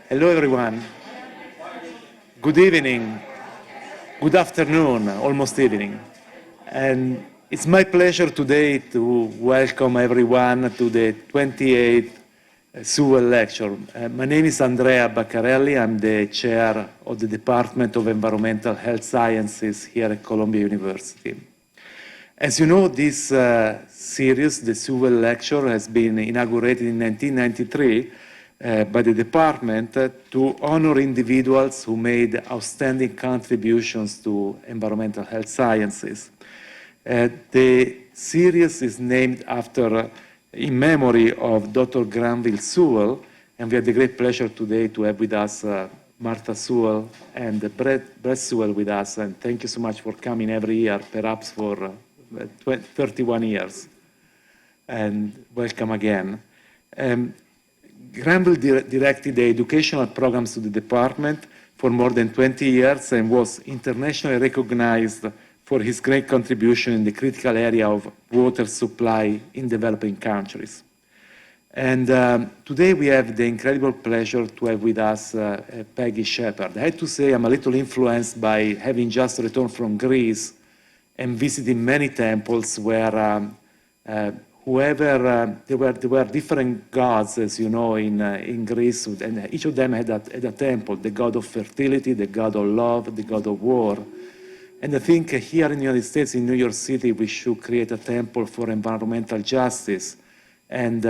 Hello, everyone. Good evening. Good afternoon, almost evening. And it's my pleasure today to welcome everyone to the 28th Sewell Lecture. My name is Andrea Baccarelli. I'm the chair of the Department of Environmental Health Sciences here at Columbia University. As you know, this series, the Sewell Lecture, has been inaugurated in 1993 by the department to honor individuals who made outstanding contributions to environmental health sciences. The series is named after, in memory of Dr. Granville Sewell, and we have the great pleasure today to have with us Martha Sewell and Brett Sewell with us, and thank you so much for coming every year, perhaps for 31 years, and welcome again. Granville directed the educational programs to the department for more than 20 years and was internationally recognized for his great contribution in the critical area of water supply in developing countries. And today we have the incredible pleasure to have with us Peggy Shepard. I have to say I'm a little influenced by having just returned from Greece and visiting many temples where there were different gods, as you know, in Greece, and each of them had a temple, the god of fertility, the god of love, the god of war. And I think here in the United States, in New York City, we should create a temple for environmental justice, and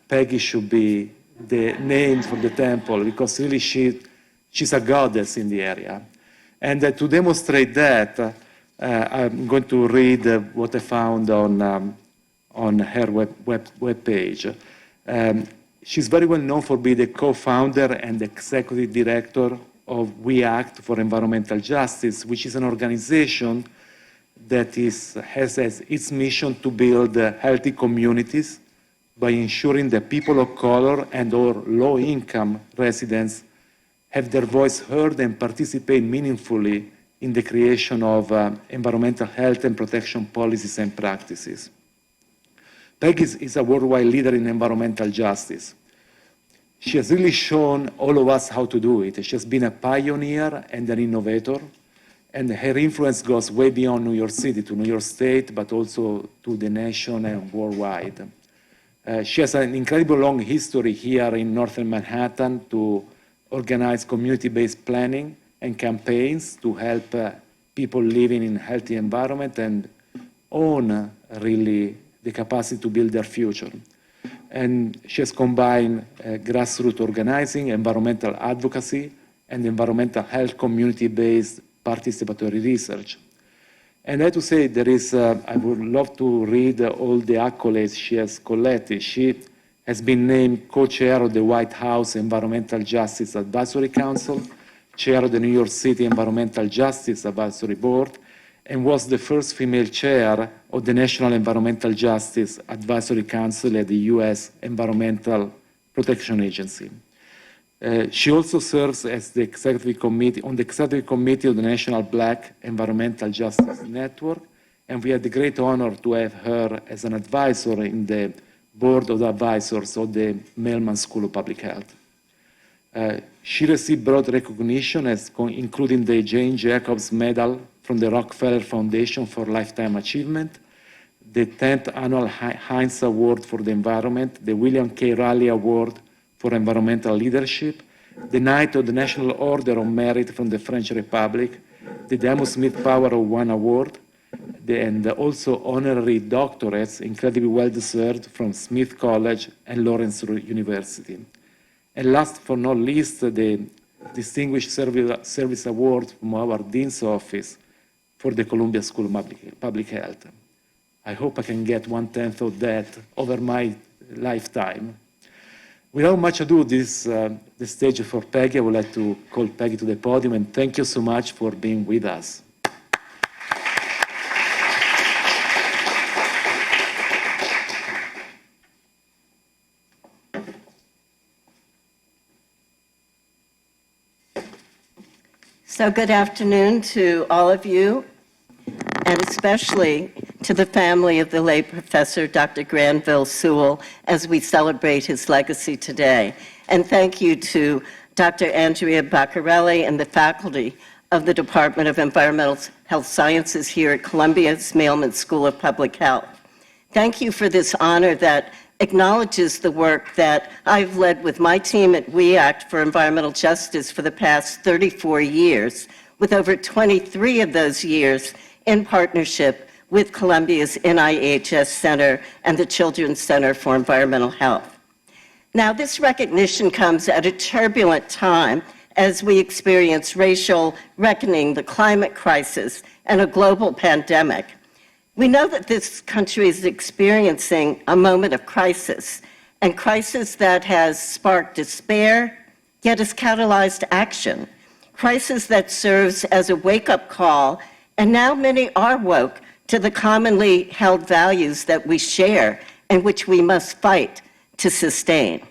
Peggy should be the name for the temple, because really she's a goddess in the area. And to demonstrate that, I'm going to read what I found on her web page. She's very well known for being the co-founder and executive director of We Act for Environmental Justice, which is an organization that has as its mission to build healthy communities by ensuring that people of color and/or low-income residents have their voice heard and participate meaningfully in the creation of environmental health and protection policies and practices. Peggy is a worldwide leader in environmental justice. She has really shown all of us how to do it. She has been a pioneer and an innovator, and her influence goes way beyond New York City to New York State, but also to the nation and worldwide. She has an incredible long history here in Northern Manhattan to organize community-based planning and campaigns to help people living in a healthy environment and own really the capacity to build their future. And she has combined grassroots organizing, environmental advocacy, and environmental health community-based participatory research. And I have to say, I would love to read all the accolades she has collected. She has been named co-chair of the White House Environmental Justice Advisory Council, chair of the New York City Environmental Justice Advisory Board, and was the first female chair of the National Environmental Justice Advisory Council at the U.S. Environmental Protection Agency. She also serves as the executive committee of the National Black Environmental Justice Network, and we had the great honor to have her as an advisor in the board of advisors of the Mailman School of Public Health. She received broad recognition, including the Jane Jacobs Medal from the Rockefeller Foundation for Lifetime Achievement, the 10th Annual Heinz Award for the Environment, the William K. Raleigh Award for Environmental Leadership, the Knight of the National Order of Merit from the French Republic, the Demos Smith Power of One Award, and also honorary doctorates, incredibly well-deserved, from Smith College and Lawrence University. And last but not least, the Distinguished Service Award from our Dean's Office for the Columbia School of Public Health. I hope I can get 1/10 of that over my lifetime. Without much ado, the stage for Peggy. I would like to call Peggy to the podium, and thank you so much for being with us. So good afternoon to all of you, and especially to the family of the late Professor Dr. Granville Sewell as we celebrate his legacy today. And thank you to Dr. Andrea Baccarelli and the faculty of the Department of Environmental Health Sciences here at Columbia Mailman School of Public Health. Thank you for this honor that acknowledges the work that I've led with my team at We Act for Environmental Justice for the past 34 years, with over 23 of those years in partnership with Columbia's NIHS Center and the Children's Center for Environmental Health. Now, this recognition comes at a turbulent time as we experience racial reckoning, the climate crisis, and a global pandemic. We know that this country is experiencing a moment of crisis, and crisis that has sparked despair, yet has catalyzed action. Crisis that serves as a wake-up call, and now many are woke to the commonly held values that we share and which we must fight to sustain.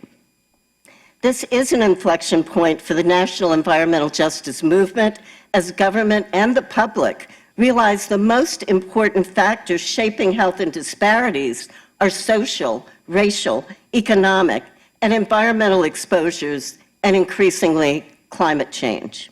This is an inflection point for the national environmental justice movement as government and the public realize the most important factors shaping health and disparities are social, racial, economic, and environmental exposures, and increasingly climate change.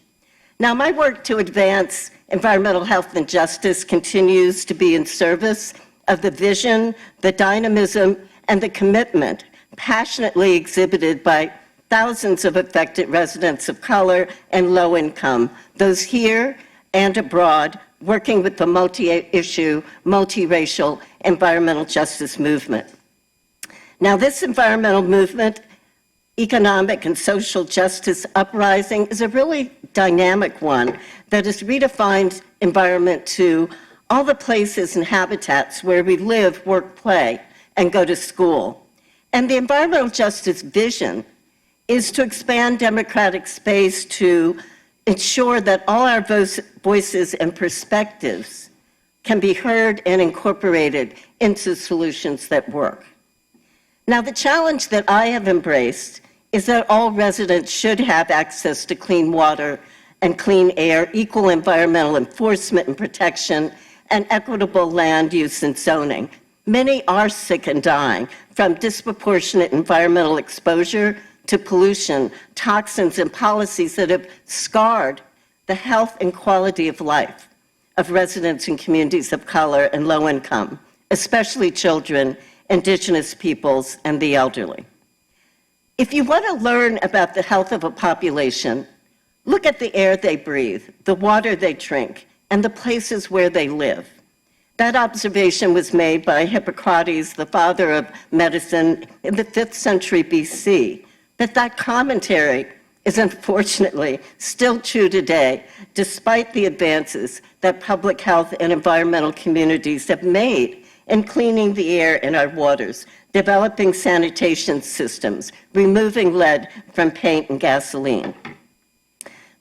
Now, my work to advance environmental health and justice continues to be in service of the vision, the dynamism, and the commitment passionately exhibited by thousands of affected residents of color and low income, those here and abroad, working with the multi-issue, multiracial environmental justice movement. Now, this environmental movement, economic and social justice uprising, is a really dynamic one that has redefined environment to all the places and habitats where we live, work, play, and go to school. And the environmental justice vision is to expand democratic space to ensure that all our voices and perspectives can be heard and incorporated into solutions that work. Now, the challenge that I have embraced is that all residents should have access to clean water and clean air, equal environmental enforcement and protection, and equitable land use and zoning. Many are sick and dying from disproportionate environmental exposure to pollution, toxins, and policies that have scarred the health and quality of life of residents in communities of color and low income, especially children, indigenous peoples, and the elderly. If you want to learn about the health of a population, look at the air they breathe, the water they drink, and the places where they live. That observation was made by Hippocrates, the father of medicine, in the 5th century BC. That commentary is unfortunately still true today, despite the advances that public health and environmental communities have made in cleaning the air in our waters, developing sanitation systems, removing lead from paint and gasoline.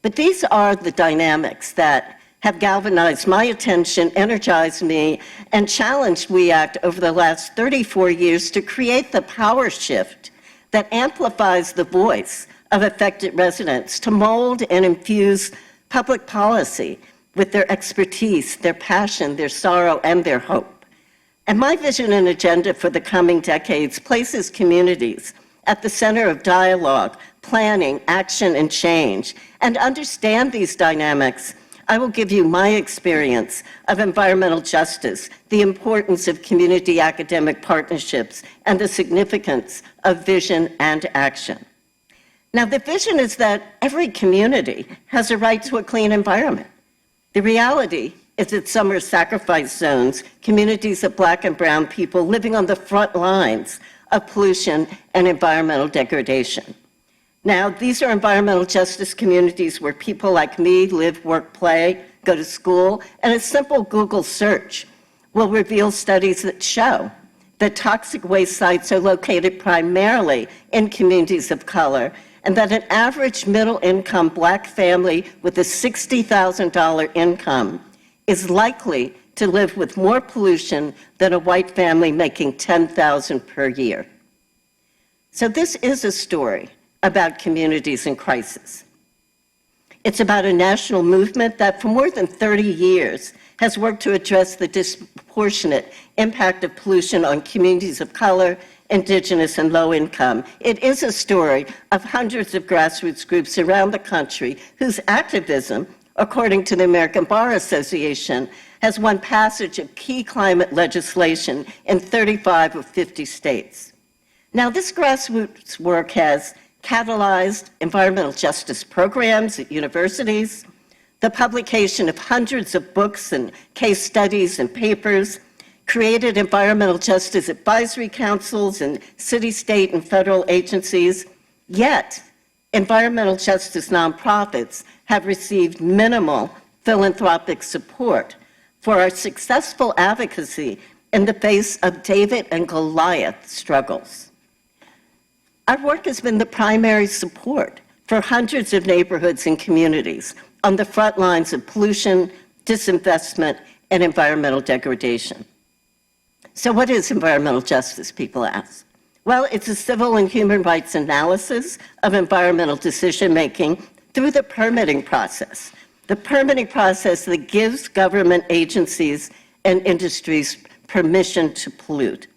But these are the dynamics that have galvanized my attention, energized me, and challenged We Act over the last 34 years to create the power shift that amplifies the voice of affected residents, to mold and infuse public policy with their expertise, their passion, their sorrow, and their hope. And my vision and agenda for the coming decades places communities at the center of dialogue, planning, action, and change. And to understand these dynamics, I will give you my experience of environmental justice, the importance of community academic partnerships, and the significance of vision and action. Now, the vision is that every community has a right to a clean environment. The reality is that some are sacrifice zones, communities of Black and brown people living on the front lines of pollution and environmental degradation. Now, these are environmental justice communities where people like me live, work, play, go to school, and a simple Google search will reveal studies that show that toxic waste sites are located primarily in communities of color, and that an average middle-income Black family with a $60,000 income is likely to live with more pollution than a white family making $10,000 per year. So this is a story about communities in crisis. It's about a national movement that for more than 30 years has worked to address the disproportionate disproportionate impact of pollution on communities of color, indigenous, and low income. It is a story of hundreds of grassroots groups around the country whose activism, according to the American Bar Association, has won passage of key climate legislation in 35 of 50 states. Now, this grassroots work has catalyzed environmental justice programs at universities, the publication of hundreds of books and case studies and papers, created environmental justice advisory councils in city, state, and federal agencies. Yet, environmental justice nonprofits have received minimal philanthropic support for our successful advocacy in the face of David and Goliath struggles. Our work has been the primary support for hundreds of neighborhoods and communities on the front lines of pollution, disinvestment, and environmental degradation. So what is environmental justice, people ask? Well, it's a civil and human rights analysis of environmental decision-making through the permitting process. The permitting process that gives government agencies and industries permission to pollute.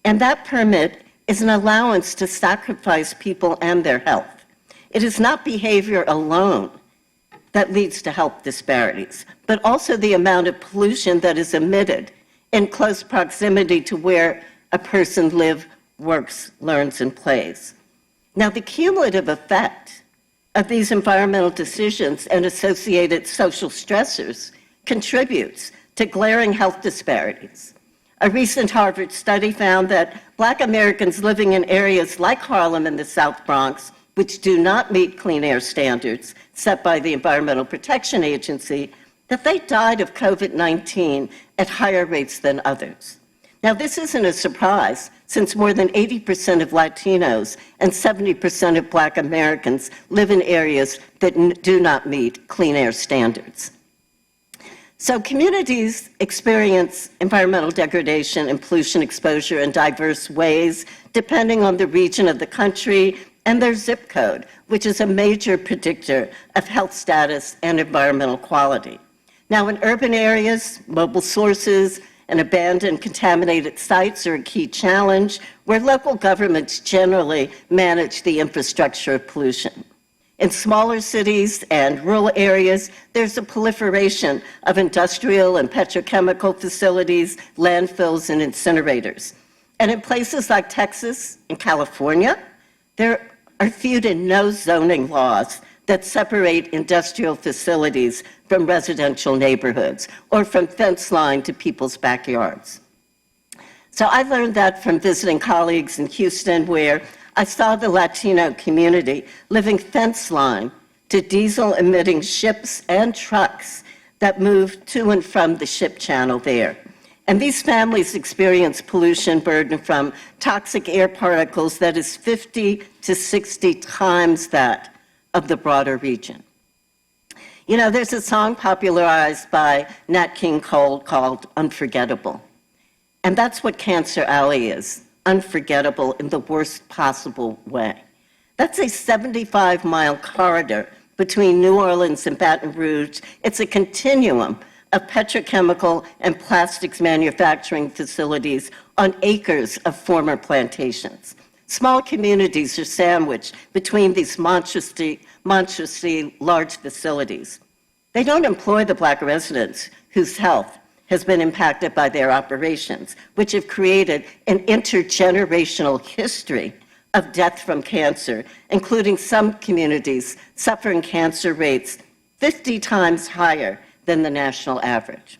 And that permit is an allowance to sacrifice people and their health. It is not behavior alone that leads to health disparities, but also the amount of pollution that is emitted in close proximity to where a person lives, works, learns, and plays. Now, the cumulative effect of these environmental decisions and associated social stressors contributes to glaring health disparities. A recent Harvard study found that Black Americans living in areas like Harlem and the South Bronx, which do not meet clean air standards set by the Environmental Protection Agency, that they died of COVID-19 at higher rates than others. Now, this isn't a surprise, since more than 80% of Latinos and 70% of Black Americans live in areas that do not meet clean air standards. So communities experience environmental degradation and pollution exposure in diverse ways, depending on the region of the country and their zip code, which is a major predictor of health status and environmental quality. Now, in urban areas, mobile sources and abandoned contaminated sites are a key challenge, where local governments generally manage the infrastructure of pollution. In smaller cities and rural areas, there's a proliferation of industrial and petrochemical facilities, landfills, and incinerators. And in places like Texas and California, there are few to no zoning laws that separate industrial facilities from residential neighborhoods or from fence line to people's backyards. So I learned that from visiting colleagues in Houston, where I saw the Latino community living fence line to diesel-emitting ships and trucks that moved to and from the ship channel there. And these families experience pollution burden from toxic air particles that is 50 to 60 times that of the broader region. You know, there's a song popularized by Nat King Cole called Unforgettable. And that's what Cancer Alley is, unforgettable in the worst possible way. That's a 75-mile corridor between New Orleans and Baton Rouge. It's a continuum of petrochemical and plastics manufacturing facilities on acres of former plantations. Small communities are sandwiched between these monstrously large facilities. They don't employ the Black residents whose health has been impacted by their operations, which have created an intergenerational history of death from cancer, including some communities suffering cancer rates 50 times higher than the national average.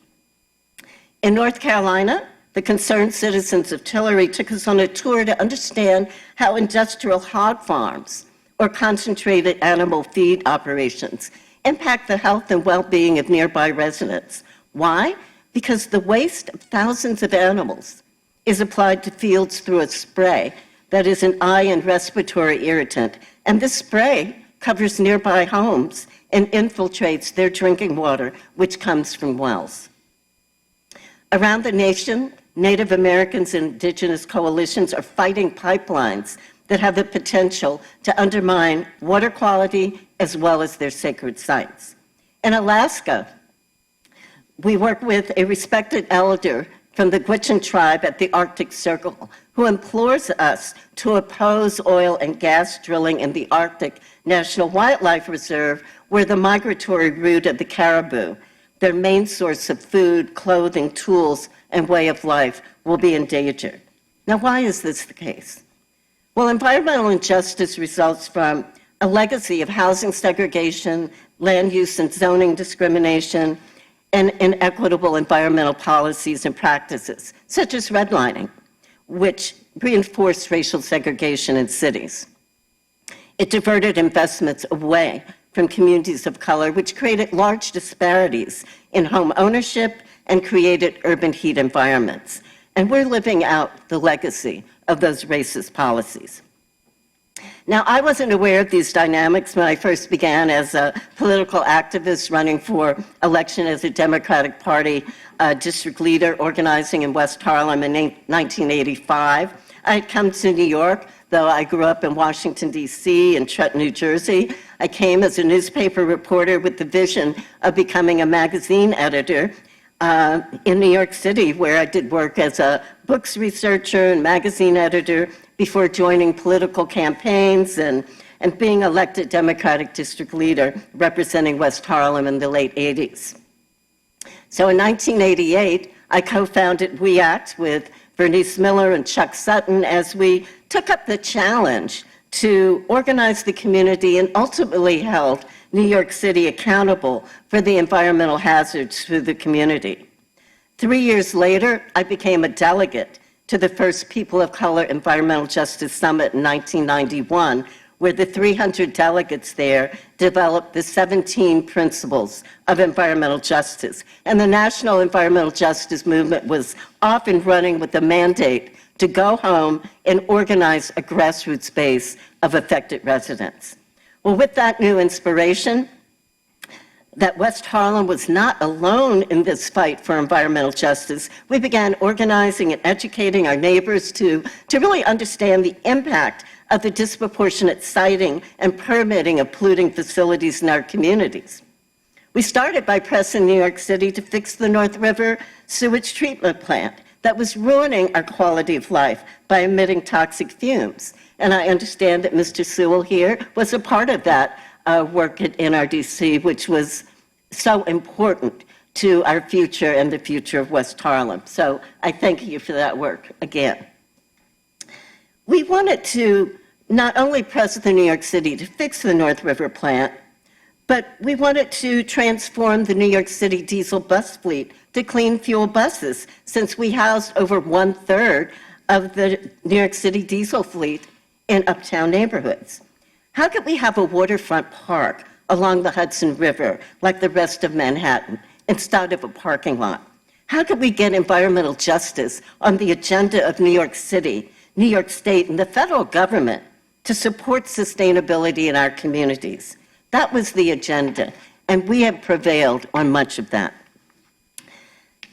In North Carolina, the concerned citizens of Tillery took us on a tour to understand how industrial hog farms or concentrated animal feed operations impact the health and well-being of nearby residents. Why? Because the waste of thousands of animals is applied to fields through a spray that is an eye and respiratory irritant, and this spray covers nearby homes and infiltrates their drinking water, which comes from wells. Around the nation, Native Americans and indigenous coalitions are fighting pipelines that have the potential to undermine water quality as well as their sacred sites. In Alaska, we work with a respected elder from the Gwich'in tribe at the Arctic Circle, who implores us to oppose oil and gas drilling in the Arctic National Wildlife Reserve, where the migratory route of the caribou, their main source of food, clothing, tools, and way of life, will be endangered. Now, why is this the case? Well, environmental injustice results from a legacy of housing segregation, land use and zoning discrimination, and inequitable environmental policies and practices, such as redlining, which reinforced racial segregation in cities. It diverted investments away from communities of color, which created large disparities in home ownership and created urban heat environments. And we're living out the legacy of those racist policies. Now, I wasn't aware of these dynamics when I first began as a political activist running for election as a Democratic Party district leader organizing in West Harlem in 1985. I had come to New York, though I grew up in Washington, D.C. and Trenton, New Jersey. I came as a newspaper reporter with the vision of becoming a magazine editor in New York City, where I did work as a books researcher and magazine editor before joining political campaigns and being elected Democratic district leader representing West Harlem in the late 80s. So in 1988, I co-founded We Act with Bernice Miller and Chuck Sutton as we took up the challenge to organize the community and ultimately held New York City accountable for the environmental hazards to the community. 3 years later, I became a delegate to the first People of Color Environmental Justice Summit in 1991, where the 300 delegates there developed the 17 principles of environmental justice. And the national environmental justice movement was often running with the mandate to go home and organize a grassroots base of affected residents. Well, with that new inspiration, that West Harlem was not alone in this fight for environmental justice, we began organizing and educating our neighbors to really understand the impact of the disproportionate siting and permitting of polluting facilities in our communities. We started by pressing New York City to fix the North River sewage treatment plant that was ruining our quality of life by emitting toxic fumes. And I understand that Mr. Sewell here was a part of that work at NRDC, which was so important to our future and the future of West Harlem. So I thank you for that work again. We wanted to not only press the New York City to fix the North River plant, but we wanted to transform the New York City diesel bus fleet to clean fuel buses, since we housed over 1/3 of the New York City diesel fleet in uptown neighborhoods. How could we have a waterfront park along the Hudson River like the rest of Manhattan instead of a parking lot? How could we get environmental justice on the agenda of New York City, New York State, and the federal government to support sustainability in our communities? That was the agenda, and we have prevailed on much of that.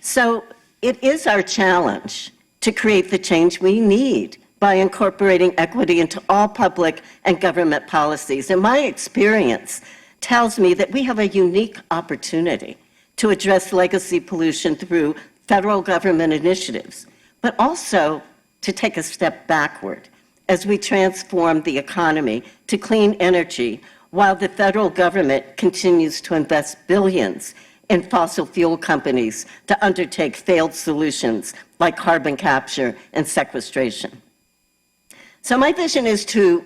So it is our challenge to create the change we need by incorporating equity into all public and government policies. And my experience tells me that we have a unique opportunity to address legacy pollution through federal government initiatives, but also to take a step backward as we transform the economy to clean energy while the federal government continues to invest billions in fossil fuel companies to undertake failed solutions like carbon capture and sequestration. So my vision is to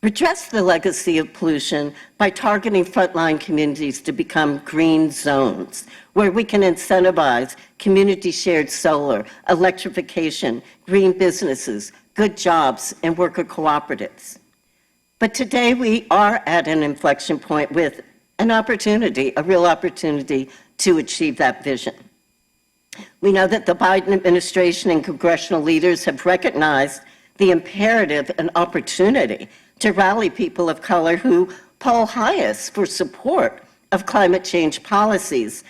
redress the legacy of pollution by targeting frontline communities to become green zones, where we can incentivize community-shared solar, electrification, green businesses, good jobs, and worker cooperatives. But today we are at an inflection point with an opportunity, a real opportunity to achieve that vision. We know that the Biden administration and congressional leaders have recognized the imperative and opportunity to rally people of color who poll highest for support of climate change policies,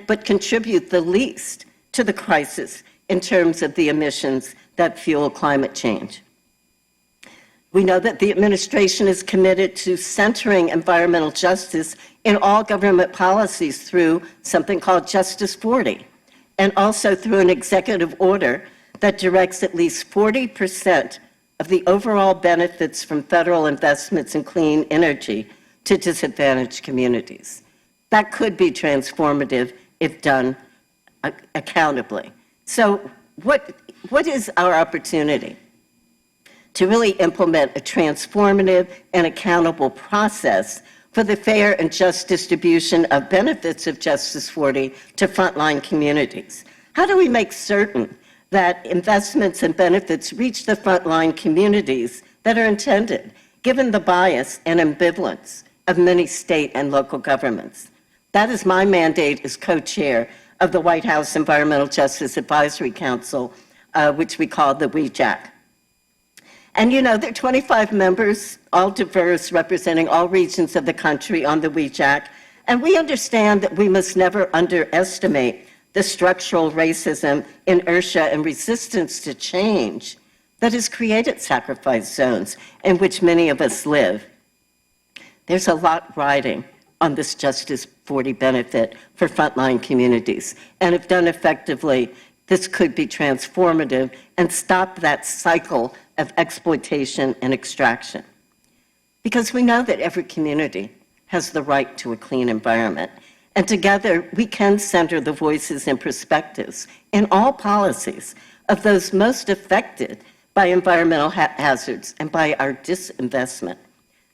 but contribute the least to the crisis in terms of the emissions that fuel climate change. We know that the administration is committed to centering environmental justice in all government policies through something called Justice 40. and also through an executive order that directs at least 40% of the overall benefits from federal investments in clean energy to disadvantaged communities. That could be transformative if done accountably. So what is our opportunity? To really implement a transformative and accountable process for the fair and just distribution of benefits of Justice 40 to frontline communities. How do we make certain that investments and benefits reach the frontline communities that are intended, given the bias and ambivalence of many state and local governments? That is my mandate as co-chair of the White House Environmental Justice Advisory Council, which we call the WEJAC. And you know, there are 25 members, all diverse, representing all regions of the country on the WEJAC, and we understand that we must never underestimate the structural racism, inertia, and resistance to change that has created sacrifice zones in which many of us live. There's a lot riding on this Justice 40 benefit for frontline communities, and if done effectively, this could be transformative and stop that cycle of exploitation and extraction. Because we know that every community has the right to a clean environment, and together we can center the voices and perspectives in all policies of those most affected by environmental hazards and by our disinvestment.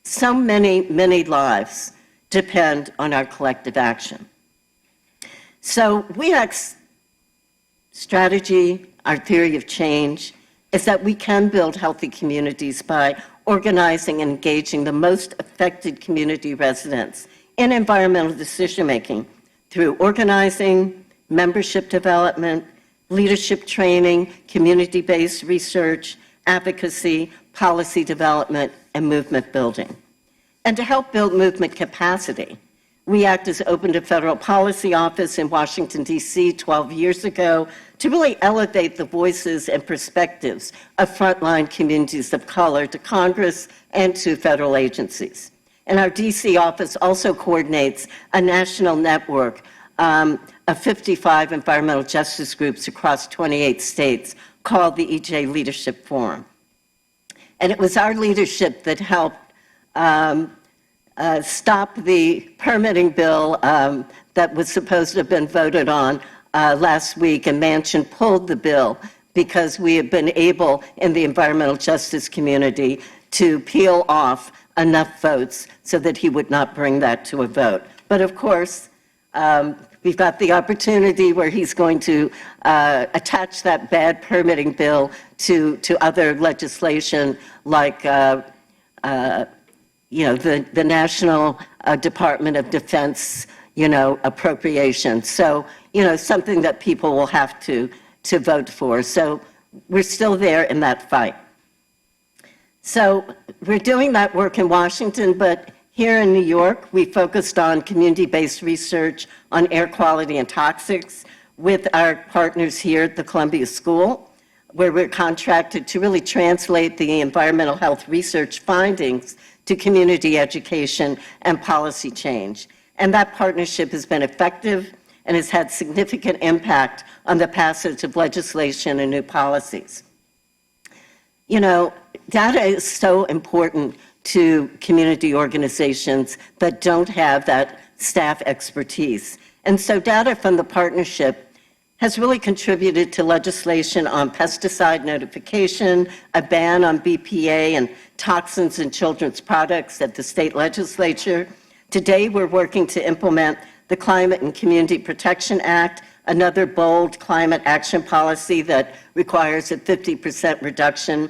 So many lives depend on our collective action. So WEJAC's strategy, our theory of change, is that we can build healthy communities by organizing and engaging the most affected community residents in environmental decision-making through organizing, membership development, leadership training, community-based research, advocacy, policy development, and movement building. And to help build movement capacity, WEJAC has opened a federal policy office in Washington, D.C. 12 years ago to really elevate the voices and perspectives of frontline communities of color to Congress and to federal agencies. And our D.C. office also coordinates a national network of 55 environmental justice groups across 28 states called the EJ Leadership Forum. And it was our leadership that helped stop the permitting bill that was supposed to have been voted on last week, and Manchin pulled the bill because we have been able in the environmental justice community to peel off enough votes so that he would not bring that to a vote. But of course, we've got the opportunity where he's going to attach that bad permitting bill to other legislation like the National Department of Defense, appropriation. So, something that people will have to vote for. So we're still there in that fight. So we're doing that work in Washington, but here in New York, we focused on community-based research on air quality and toxics with our partners here at the Columbia School, where we're contracted to really translate the environmental health research findings to community education and policy change. And that partnership has been effective and has had significant impact on the passage of legislation and new policies. Data is so important to community organizations that don't have that staff expertise. And so data from the partnership has really contributed to legislation on pesticide notification, a ban on BPA and toxins in children's products at the state legislature. Today, we're working to implement the Climate and Community Protection Act, another bold climate action policy that requires a 50% reduction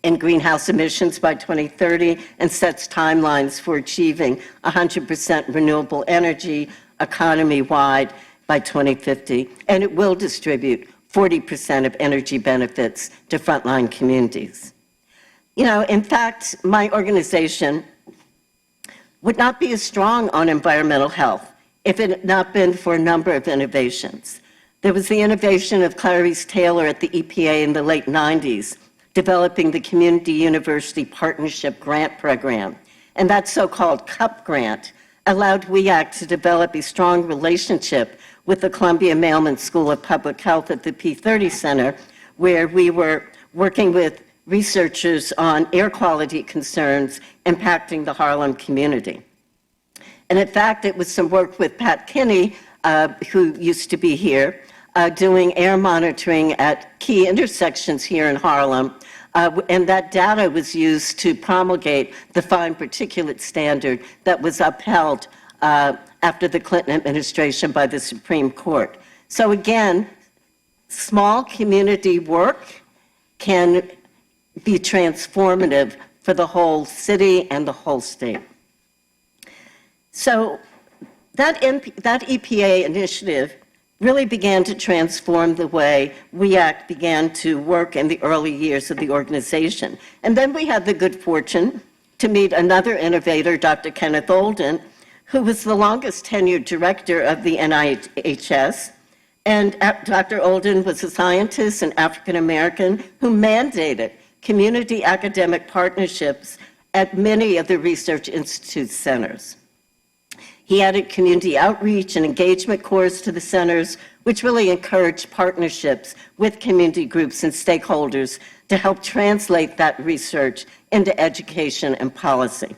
in greenhouse emissions by 2030 and sets timelines for achieving 100% renewable energy economy-wide by 2050, and it will distribute 40% of energy benefits to frontline communities. In fact, my organization would not be as strong on environmental health if it had not been for a number of innovations. There was the innovation of Clarice Taylor at the EPA in the late 90s, developing the Community University Partnership Grant Program. And that so-called CUP grant allowed WEJAC to develop a strong relationship with the Columbia Mailman School of Public Health at the P30 Center, where we were working with researchers on air quality concerns impacting the Harlem community. And in fact, it was some work with Pat Kinney, who used to be here, doing air monitoring at key intersections here in Harlem. And that data was used to promulgate the fine particulate standard that was upheld after the Clinton administration by the Supreme Court. So again, small community work can be transformative for the whole city and the whole state. So that EPA initiative really began to transform the way WEAC began to work in the early years of the organization. And then we had the good fortune to meet another innovator, Dr. Kenneth Olden, who was the longest tenured director of the NIHS. And Dr. Olden was a scientist and African American who mandated community academic partnerships at many of the Research Institute centers. He added community outreach and engagement cores to the centers, which really encouraged partnerships with community groups and stakeholders to help translate that research into education and policy.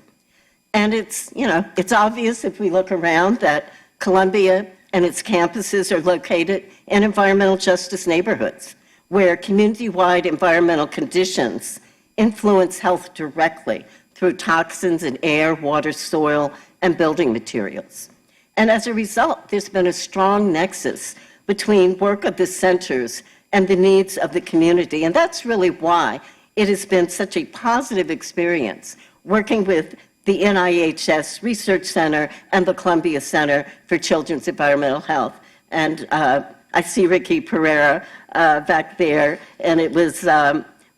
And it's obvious if we look around that Columbia and its campuses are located in environmental justice neighborhoods, where community-wide environmental conditions influence health directly through toxins in air, water, soil, and building materials. And as a result, there's been a strong nexus between work of the centers and the needs of the community. And that's really why it has been such a positive experience working with the NIHS Research Center and the Columbia Center for Children's Environmental Health. And I see Ricky Pereira back there, and it was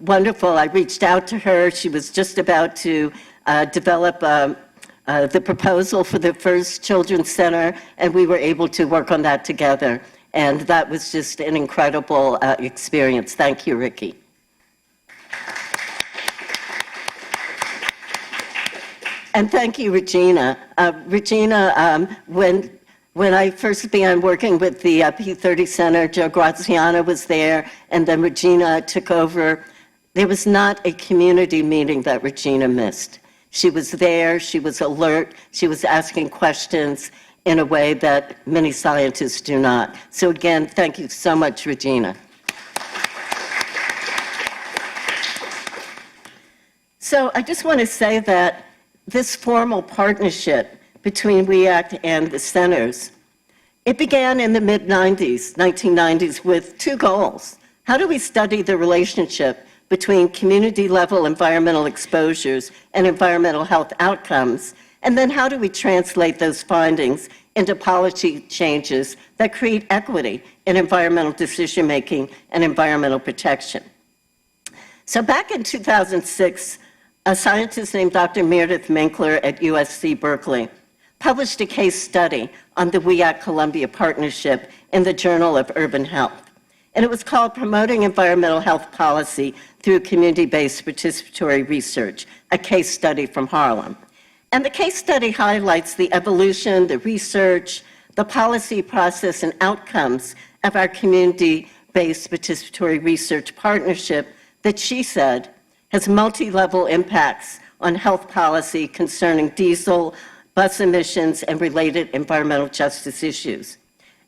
wonderful. I reached out to her. She was just about to develop the proposal for the first children's center, and we were able to work on that together. And that was just an incredible experience. Thank you, Ricky. And thank you, Regina. Regina, when I first began working with the P30 Center, Joe Graziano was there, and then Regina took over. There was not a community meeting that Regina missed. She was there, she was alert, she was asking questions in a way that many scientists do not. So again, thank you so much, Regina. So I just want to say that this formal partnership between WEAC and the centers, it began in the mid-90s, 1990s, with two goals. How do we study the relationship between community-level environmental exposures and environmental health outcomes? And then how do we translate those findings into policy changes that create equity in environmental decision-making and environmental protection? So back in 2006, a scientist named Dr. Meredith Minkler at USC Berkeley published a case study on the WEAC-Columbia partnership in the Journal of Urban Health. And it was called Promoting Environmental Health Policy Through Community-Based Participatory Research, a case study from Harlem. And the case study highlights the evolution, the research, the policy process, and outcomes of our community-based participatory research partnership that she said has multi-level impacts on health policy concerning diesel, bus emissions, and related environmental justice issues.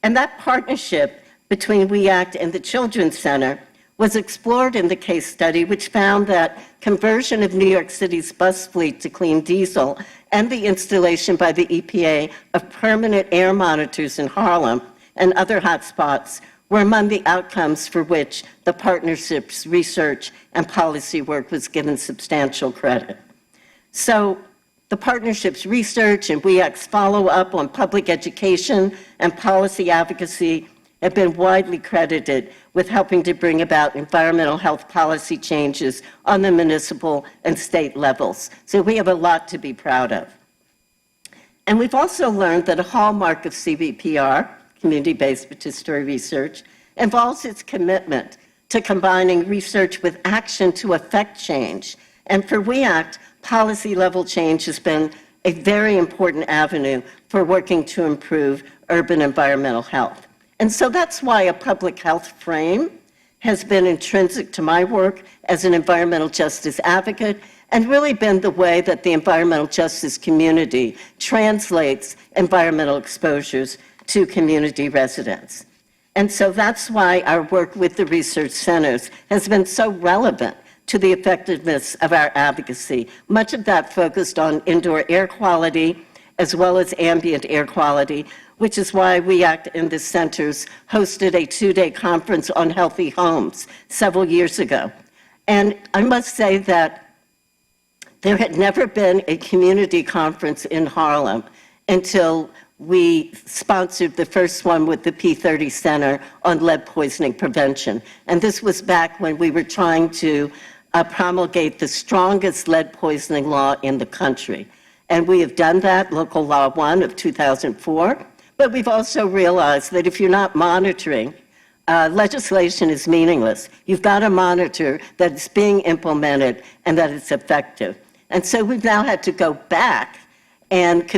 And that partnership between WEAC and the Children's Center was explored in the case study, which found that conversion of New York City's bus fleet to clean diesel and the installation by the EPA of permanent air monitors in Harlem and other hotspots were among the outcomes for which the partnership's research and policy work was given substantial credit. So the partnership's research and WEAC's follow-up on public education and policy advocacy have been widely credited with helping to bring about environmental health policy changes on the municipal and state levels. So we have a lot to be proud of. And we've also learned that a hallmark of CBPR, community-based participatory research, involves its commitment to combining research with action to affect change. And for WEAC, policy-level change has been a very important avenue for working to improve urban environmental health. And so that's why a public health frame has been intrinsic to my work as an environmental justice advocate and really been the way that the environmental justice community translates environmental exposures to community residents. And so that's why our work with the research centers has been so relevant to the effectiveness of our advocacy. Much of that focused on indoor air quality as well as ambient air quality, which is why we in the centers hosted a 2-day conference on healthy homes several years ago. And I must say that there had never been a community conference in Harlem until we sponsored the first one with the P30 Center on lead poisoning prevention. And this was back when we were trying to promulgate the strongest lead poisoning law in the country. And we have done that, Local Law 1 of 2004. But we've also realized that if you're not monitoring, legislation is meaningless. You've got to monitor that it's being implemented and that it's effective. And so we've now had to go back and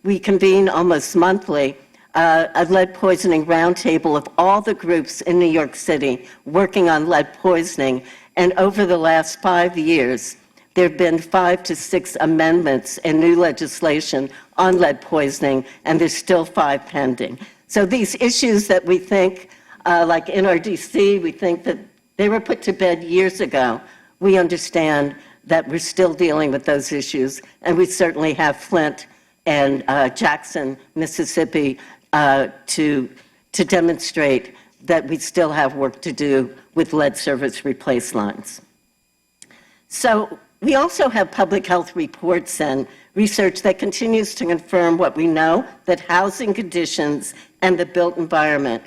reconvene almost monthly a lead poisoning roundtable of all the groups in New York City working on lead poisoning. And over the last 5 years, there have been 5 to 6 amendments and new legislation on lead poisoning, and there's still 5 pending. So these issues that we think, like NRDC, we think that they were put to bed years ago. We understand that we're still dealing with those issues, and we certainly have Flint and Jackson, Mississippi, to demonstrate that we still have work to do with lead service replace lines. So we also have public health reports and research that continues to confirm what we know, that housing conditions and the built environment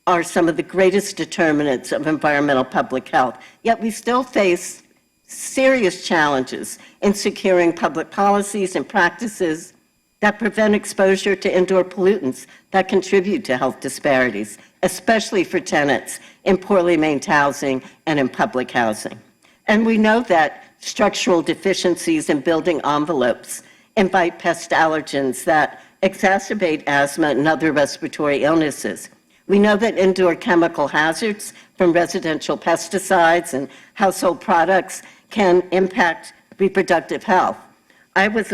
are some of the greatest determinants of environmental public health. Yet we still face serious challenges in securing public policies and practices that prevent exposure to indoor pollutants that contribute to health disparities, especially for tenants in poorly maintained housing and in public housing. And we know that structural deficiencies in building envelopes invite pest allergens that exacerbate asthma and other respiratory illnesses. We know that indoor chemical hazards from residential pesticides and household products can impact reproductive health. I was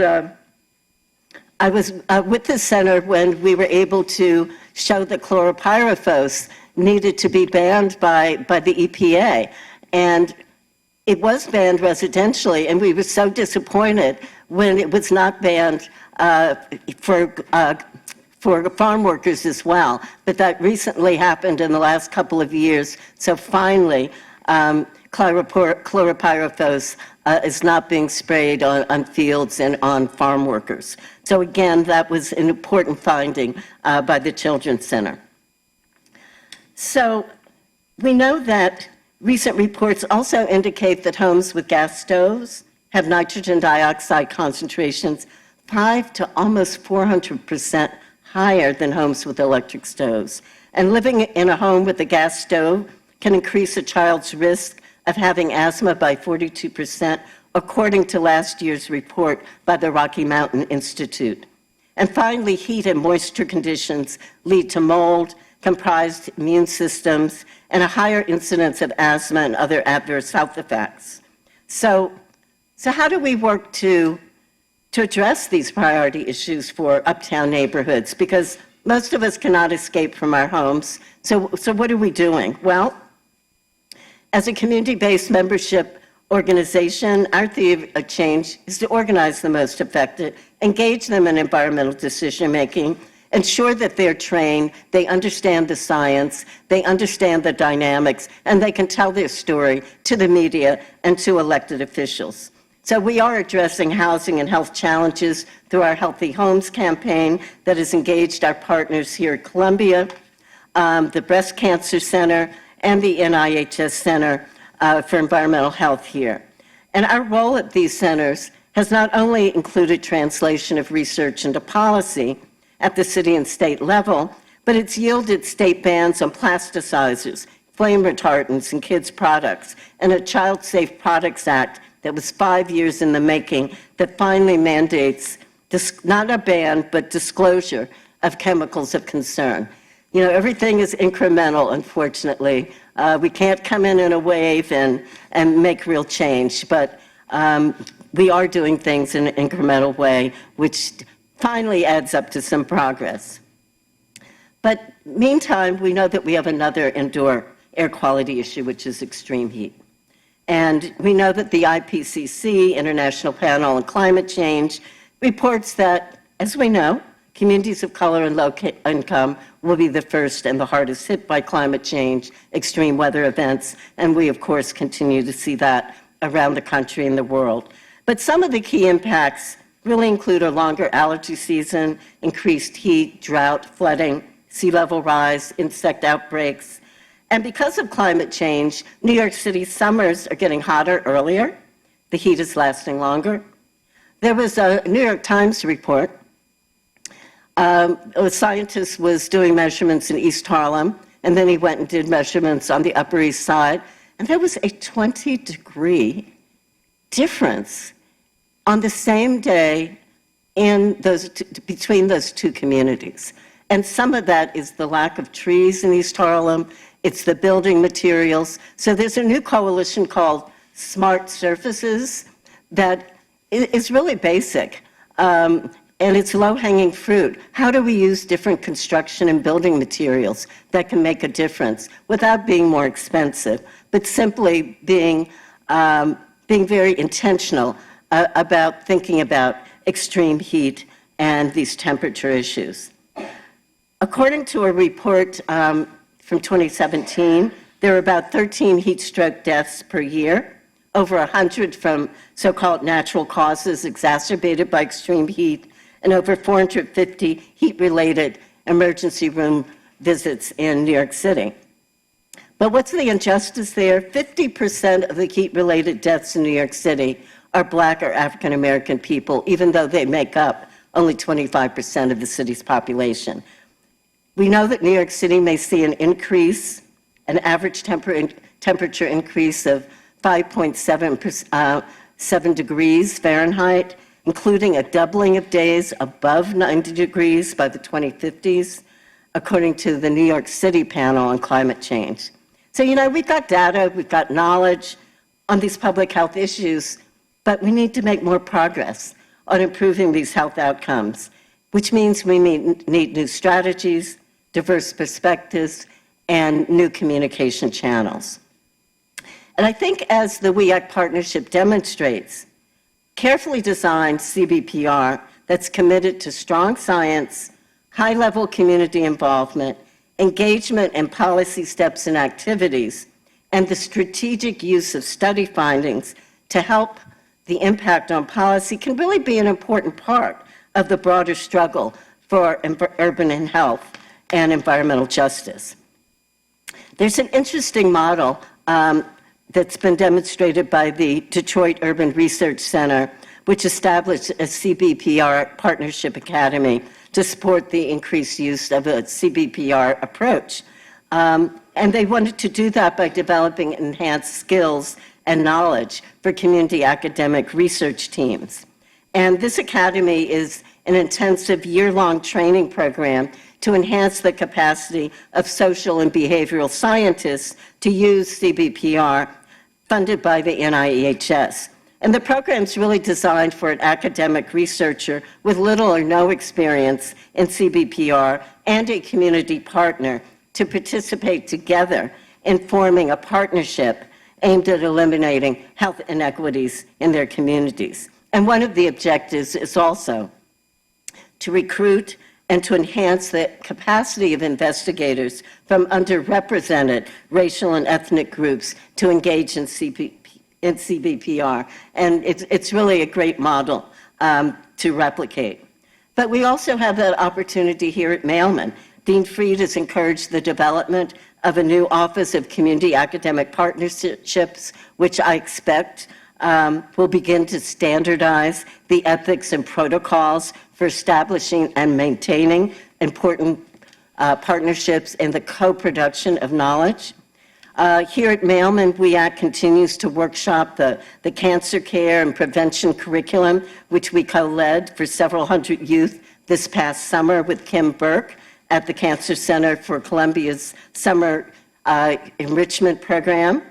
with the center when we were able to show that chlorpyrifos needed to be banned by the EPA. And it was banned residentially, and we were so disappointed when it was not banned for farm workers as well. But that recently happened in the last couple of years. So finally, chlorpyrifos is not being sprayed on fields and on farm workers. So again, that was an important finding by the Children's Center. So we know that recent reports also indicate that homes with gas stoves have nitrogen dioxide concentrations 500 to almost 400% higher than homes with electric stoves. And living in a home with a gas stove can increase a child's risk of having asthma by 42%, according to last year's report by the Rocky Mountain Institute. And finally, heat and moisture conditions lead to mold, compromised immune systems, and a higher incidence of asthma and other adverse health effects. So how do we work to address these priority issues for uptown neighborhoods? Because most of us cannot escape from our homes. So what are we doing? Well, as a community-based membership organization, our theory of change is to organize the most affected, engage them in environmental decision-making, ensure that they're trained, they understand the science, they understand the dynamics, and they can tell their story to the media and to elected officials. So we are addressing housing and health challenges through our Healthy Homes campaign that has engaged our partners here at Columbia, the Breast Cancer Center, and the NIHS Center for Environmental Health here. And our role at these centers has not only included translation of research into policy at the city and state level, but it's yielded state bans on plasticizers, flame retardants, and kids' products, and a Child Safe Products Act that was 5 years in the making that finally mandates not a ban, but disclosure of chemicals of concern. You know, everything is incremental, unfortunately. We can't come in a wave and make real change, but we are doing things in an incremental way, which finally adds up to some progress. But meantime, we know that we have another indoor air quality issue, which is extreme heat. And we know that the IPCC, International Panel on Climate Change, reports that, as we know, communities of color and low income will be the first and the hardest hit by climate change, extreme weather events, and we, of course, continue to see that around the country and the world. But some of the key impacts really include a longer allergy season, increased heat, drought, flooding, sea level rise, insect outbreaks. And because of climate change, New York City summers are getting hotter earlier. The heat is lasting longer. There was a New York Times report. A scientist was doing measurements in East Harlem, and then he went and did measurements on the Upper East Side, and there was a 20-degree difference on the same day in between those two communities. And some of that is the lack of trees in East Harlem. It's the building materials. So there's a new coalition called Smart Surfaces that is really basic. And it's low-hanging fruit. How do we use different construction and building materials that can make a difference without being more expensive, but simply being very intentional about thinking about extreme heat and these temperature issues? According to a report from 2017, there are about 13 heat stroke deaths per year, over 100 from so-called natural causes exacerbated by extreme heat, and over 450 heat-related emergency room visits in New York City. But what's the injustice there? 50% of the heat-related deaths in New York City are Black or African American people, even though they make up only 25% of the city's population. We know that New York City may see an increase, an average temperature increase of 5.7 degrees Fahrenheit, including a doubling of days above 90 degrees by the 2050s, according to the New York City Panel on Climate Change. So, you know, we've got data, we've got knowledge on these public health issues, but we need to make more progress on improving these health outcomes, which means we need new strategies, diverse perspectives, and new communication channels. And I think as the WEAC partnership demonstrates, carefully designed CBPR that's committed to strong science, high-level community involvement, engagement in policy steps and activities, and the strategic use of study findings to help the impact on policy can really be an important part of the broader struggle for urban health and environmental justice. There's an interesting model that's been demonstrated by the Detroit Urban Research Center, which established a CBPR Partnership Academy to support the increased use of a CBPR approach. And they wanted to do that by developing enhanced skills and knowledge for community academic research teams. And this academy is an intensive year-long training program to enhance the capacity of social and behavioral scientists to use CBPR, funded by the NIEHS. And the program's really designed for an academic researcher with little or no experience in CBPR and a community partner to participate together in forming a partnership aimed at eliminating health inequities in their communities. And one of the objectives is also to recruit and to enhance the capacity of investigators from underrepresented racial and ethnic groups to engage in CBPR. And it's really a great model to replicate. But we also have that opportunity here at Mailman. Dean Freed has encouraged the development of a new Office of Community Academic Partnerships, which I expect will begin to standardize the ethics and protocols for establishing and maintaining important partnerships in the co-production of knowledge. Here at Mailman, WEAC continues to workshop the cancer care and prevention curriculum, which we co-led for several hundred youth this past summer with Kim Burke at the Cancer Center for Columbia's Summer Enrichment Program.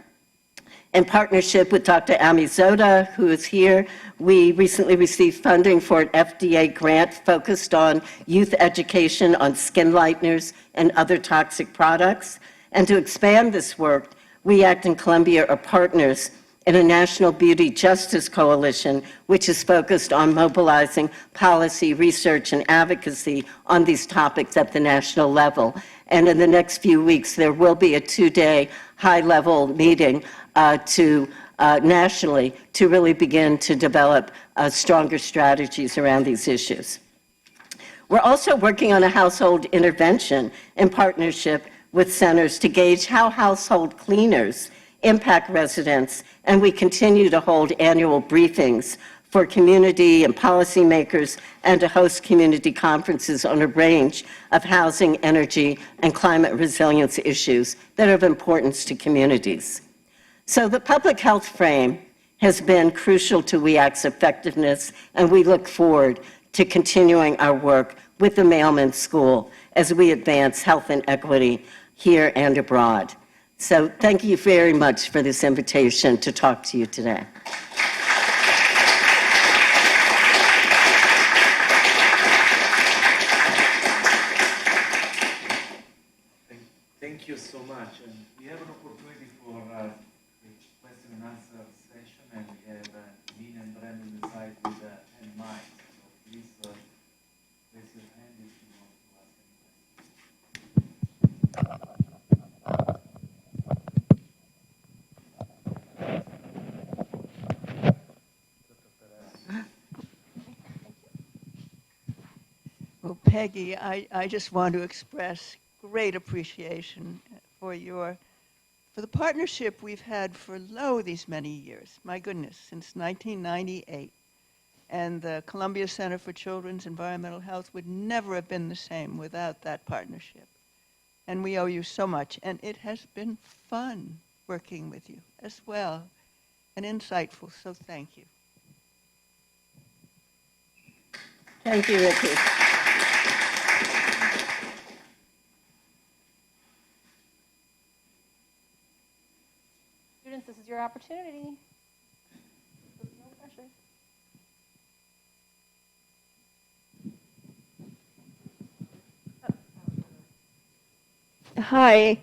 In partnership with Dr. Ami Zoda, who is here, we recently received funding for an FDA grant focused on youth education on skin lighteners and other toxic products. And to expand this work, We Act in Columbia are partners in a national beauty justice coalition, which is focused on mobilizing policy, research, and advocacy on these topics at the national level. And in the next few weeks, there will be a 2-day high-level meeting nationally to really begin to develop stronger strategies around these issues. We're also working on a household intervention in partnership with centers to gauge how household cleaners impact residents, and we continue to hold annual briefings for community and policymakers and to host community conferences on a range of housing, energy, and climate resilience issues that are of importance to communities. So the public health frame has been crucial to We Act's effectiveness, and we look forward to continuing our work with the Mailman School as we advance health and equity here and abroad. So thank you very much for this invitation to talk to you today. Thank you so much. And we have an opportunity for a question and answer session, and we have Nina and Brandon inside with hand mic. So please raise your hand if you want to ask any question. Well, Peggy, I just want to express great appreciation for the partnership we've had for these many years. My goodness, since 1998. And the Columbia Center for Children's Environmental Health would never have been the same without that partnership. And we owe you so much. And it has been fun working with you as well, and insightful, so thank you. Thank you, Ricky. Students, this is your opportunity. No pressure. Hi.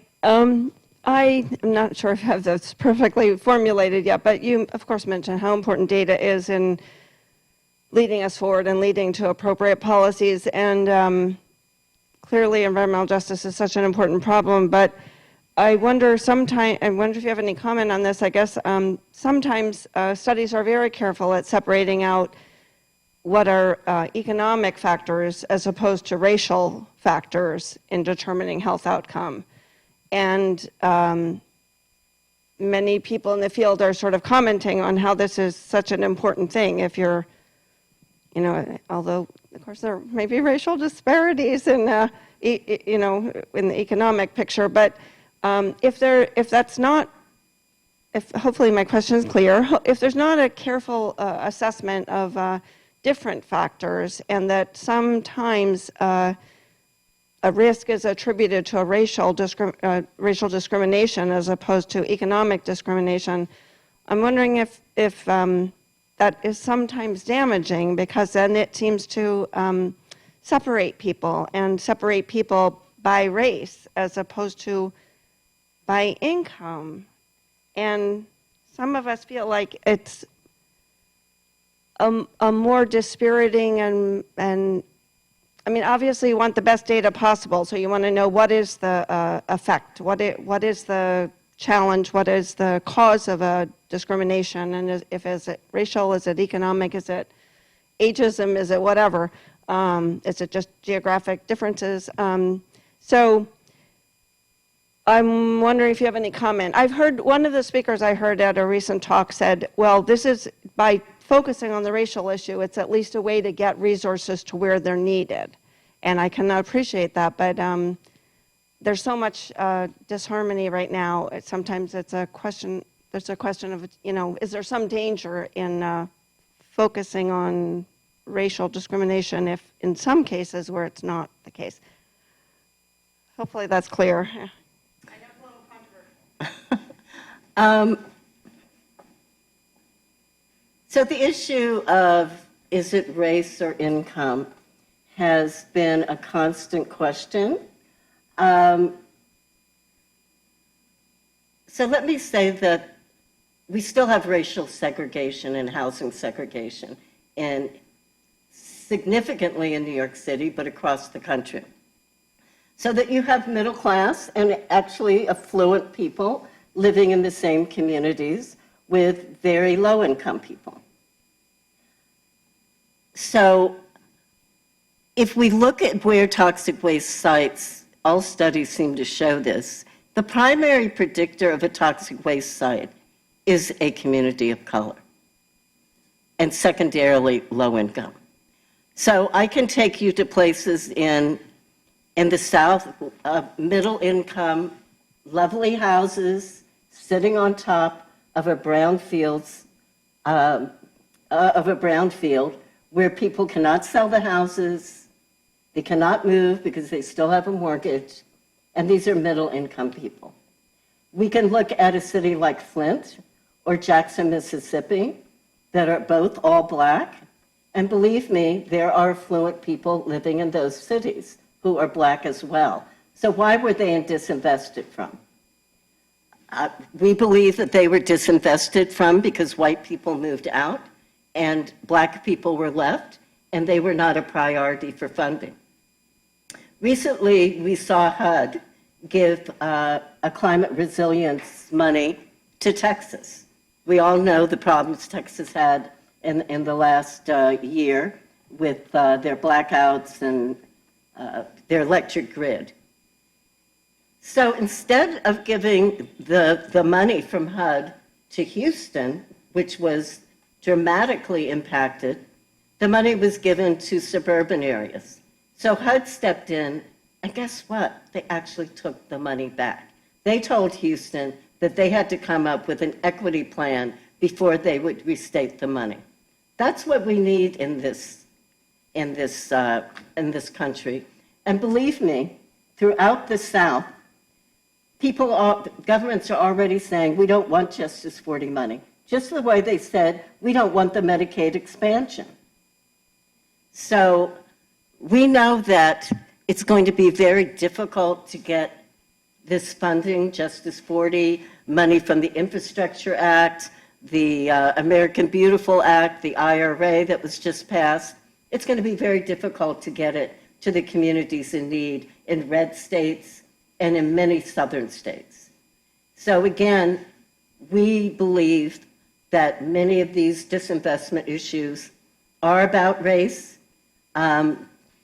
I am not sure if I have this perfectly formulated yet, but you, of course, mentioned how important data is in leading us forward and leading to appropriate policies. And clearly, environmental justice is such an important problem. But I wonder if you have any comment on this. I guess sometimes studies are very careful at separating out what are economic factors as opposed to racial factors in determining health outcome. And many people in the field are sort of commenting on how this is such an important thing. If you're, although of course there may be racial disparities in, in the economic picture, but hopefully my question is clear, if there's not a careful assessment of different factors, and that sometimes a risk is attributed to a racial discrimination as opposed to economic discrimination, I'm wondering if that is sometimes damaging, because then it seems to separate people by race as opposed to by income. And some of us feel like it's a more dispiriting and I mean, obviously you want the best data possible, so you want to know what is the effect, what is the challenge, what is the cause of a discrimination, and is it racial, is it economic, is it ageism, is it whatever, is it just geographic differences? So I'm wondering if you have any comment. I've heard, one of the speakers I heard at a recent talk said, well, this is, by focusing on the racial issue, it's at least a way to get resources to where they're needed. And I can appreciate that, but there's so much disharmony right now. Sometimes there's a question of, is there some danger in focusing on racial discrimination if in some cases where it's not the case? Hopefully that's clear. So the issue of is it race or income has been a constant question. So let me say that we still have racial segregation and housing segregation, and significantly in New York City, but across the country. So that you have middle class and actually affluent people living in the same communities with very low income people. So if we look at where toxic waste sites, all studies seem to show this, the primary predictor of a toxic waste site is a community of color, and secondarily, low income. So I can take you to places in the South, middle income, lovely houses sitting on top of a brownfield where people cannot sell the houses, they cannot move because they still have a mortgage, and these are middle income people. We can look at a city like Flint or Jackson, Mississippi, that are both all black, and believe me, there are affluent people living in those cities who are black as well. So why were they disinvested from? We believe that they were disinvested from because white people moved out and black people were left, and they were not a priority for funding. Recently, we saw HUD give a climate resilience money to Texas. We all know the problems Texas had in the last year with their blackouts and their electric grid. So instead of giving the money from HUD to Houston, which was dramatically impacted, the money was given to suburban areas. So HUD stepped in, and guess what? They actually took the money back. They told Houston that they had to come up with an equity plan before they would restate the money. That's what we need in this country. And believe me, throughout the South, governments are already saying, we don't want Justice 40 money. Just the way they said, we don't want the Medicaid expansion. So we know that it's going to be very difficult to get this funding, Justice 40, money from the Infrastructure Act, the American Beautiful Act, the IRA that was just passed. It's going to be very difficult to get it to the communities in need in red states and in many southern states. So again, we believe that many of these disinvestment issues are about race.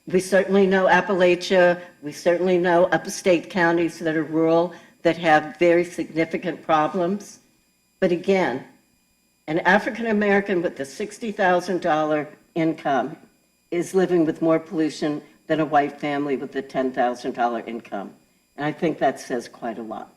We certainly know Appalachia, we certainly know upstate counties that are rural that have very significant problems. But again, an African American with a $60,000 income is living with more pollution than a white family with a $10,000 income. And I think that says quite a lot.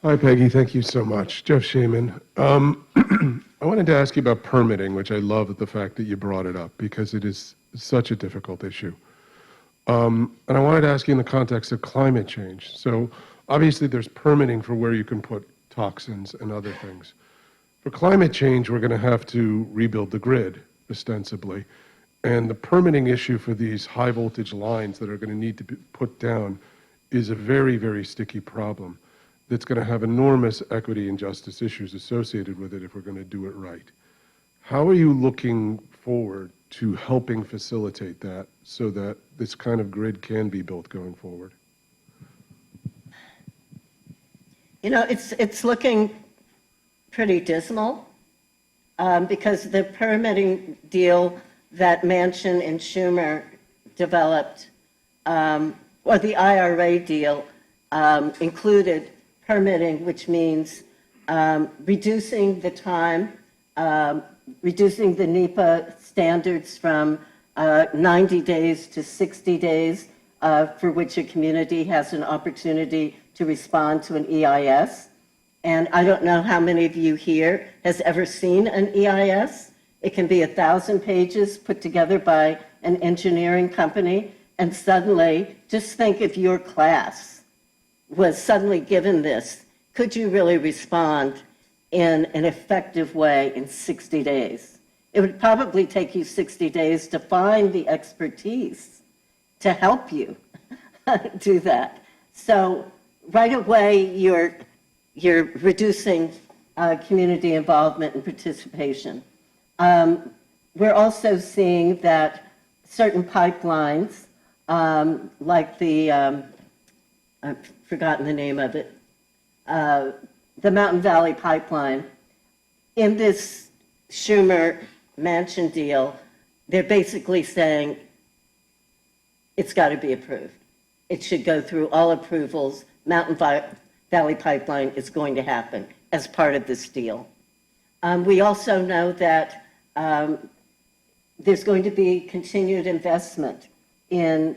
Hi, Peggy. Thank you so much. Jeff Shaman. I wanted to ask you about permitting, which I love the fact that you brought it up because it is such a difficult issue. And I wanted to ask you in the context of climate change. So obviously there's permitting for where you can put toxins and other things. For climate change, we're going to have to rebuild the grid, ostensibly. And the permitting issue for these high voltage lines that are going to need to be put down is a very, very sticky problem that's going to have enormous equity and justice issues associated with it if we're going to do it right. How are you looking forward to helping facilitate that so that this kind of grid can be built going forward? You know, it's looking pretty dismal because the permitting deal that Manchin and Schumer developed, or the IRA deal, included permitting, which means reducing the time, reducing the NEPA standards from 90 days to 60 days, for which a community has an opportunity to respond to an EIS. And I don't know how many of you here has ever seen an EIS. It can be 1,000 pages put together by an engineering company, and suddenly, just think if your class was suddenly given this, could you really respond in an effective way in 60 days? It would probably take you 60 days to find the expertise to help you do that. So right away, you're reducing community involvement and participation. We're also seeing that certain pipelines, like the, I've forgotten the name of it, the Mountain Valley Pipeline, in this Schumer Manchin deal, they're basically saying it's got to be approved. It should go through all approvals. Mountain Valley Pipeline is going to happen as part of this deal. We also know that there's going to be continued investment in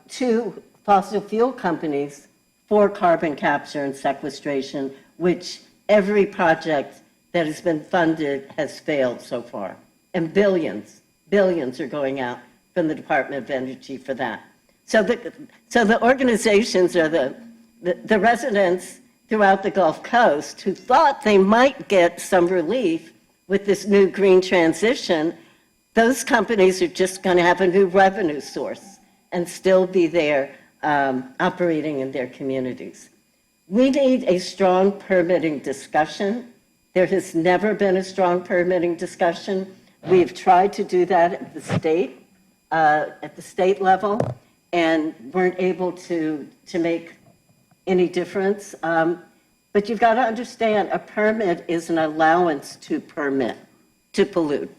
2 fossil fuel companies for carbon capture and sequestration, which every project that has been funded has failed so far. And billions are going out from the Department of Energy for that. So the organizations or the residents throughout the Gulf Coast who thought they might get some relief with this new green transition, those companies are just going to have a new revenue source and still be there operating in their communities. We need a strong permitting discussion. There has never been a strong permitting discussion. We've tried to do that at the state level, and weren't able to make any difference. But you've got to understand, a permit is an allowance to permit, to pollute.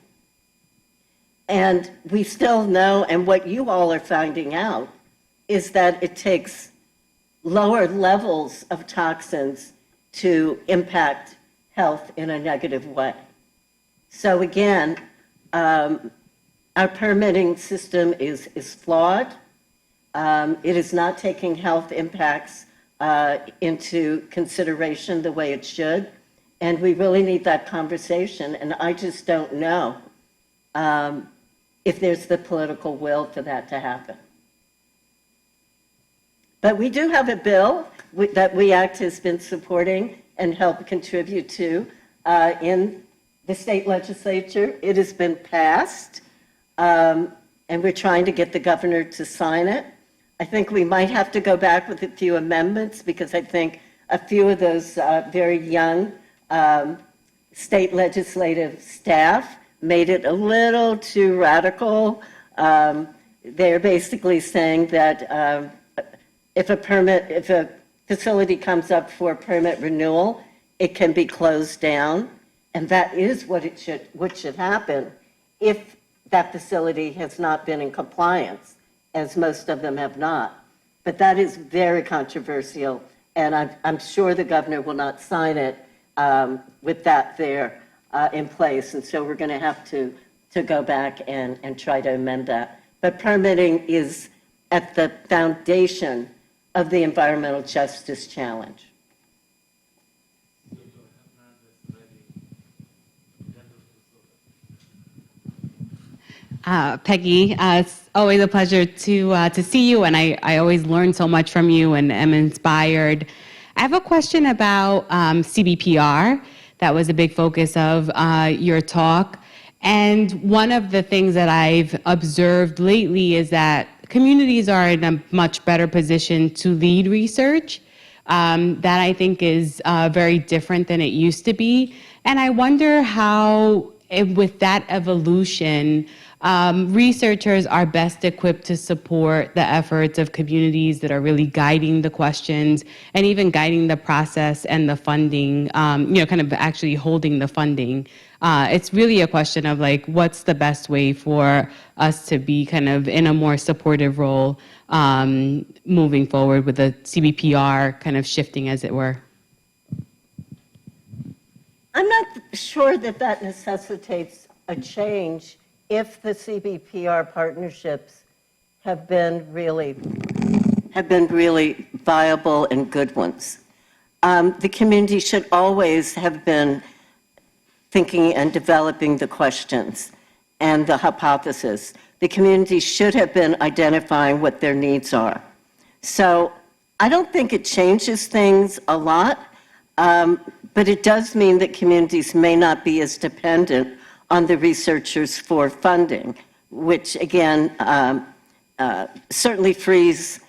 And we still know, and what you all are finding out, is that it takes lower levels of toxins to impact health in a negative way. So again, our permitting system is flawed. It is not taking health impacts into consideration the way it should, and we really need that conversation, and I just don't know if there's the political will for that to happen. But we do have a bill that WE ACT has been supporting and helped contribute to in the state legislature. It has been passed, and we're trying to get the governor to sign it. I think we might have to go back with a few amendments because I think a few of those very young state legislative staff made it a little too radical. They're basically saying that if a facility comes up for permit renewal, it can be closed down, and that is what should happen if that facility has not been in compliance, as most of them have not. But that is very controversial, and I'm sure the governor will not sign it with that there in place, and so we're going to have to go back and try to amend that. But permitting is at the foundation of the environmental justice challenge. Peggy, it's always a pleasure to see you, and I always learn so much from you and am inspired. I have a question about CBPR. That was a big focus of your talk. And one of the things that I've observed lately is that communities are in a much better position to lead research. That I think is very different than it used to be. And I wonder how, with that evolution, researchers are best equipped to support the efforts of communities that are really guiding the questions and even guiding the process and the funding, kind of actually holding the funding. It's really a question of like, what's the best way for us to be kind of in a more supportive role moving forward with the CBPR kind of shifting, as it were? I'm not sure that necessitates a change if the CBPR partnerships have been really viable and good ones. The community should always have been thinking and developing the questions and the hypothesis. The community should have been identifying what their needs are. So I don't think it changes things a lot, but it does mean that communities may not be as dependent on the researchers for funding, which again certainly frees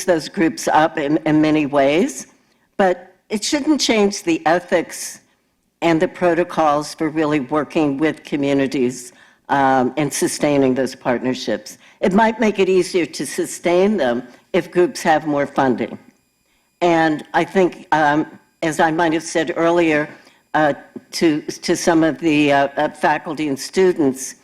those groups up in many ways. But it shouldn't change the ethics and the protocols for really working with communities and sustaining those partnerships. It might make it easier to sustain them if groups have more funding. And I think, as I might have said earlier to some of the faculty and students,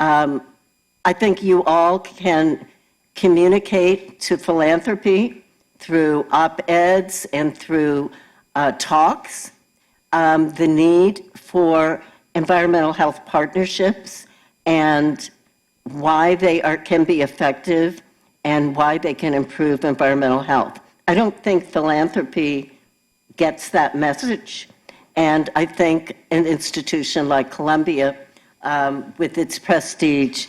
I think you all can communicate to philanthropy through op-eds and through talks the need for environmental health partnerships and why they can be effective and why they can improve environmental health. I don't think philanthropy gets that message, and I think an institution like Columbia, with its prestige,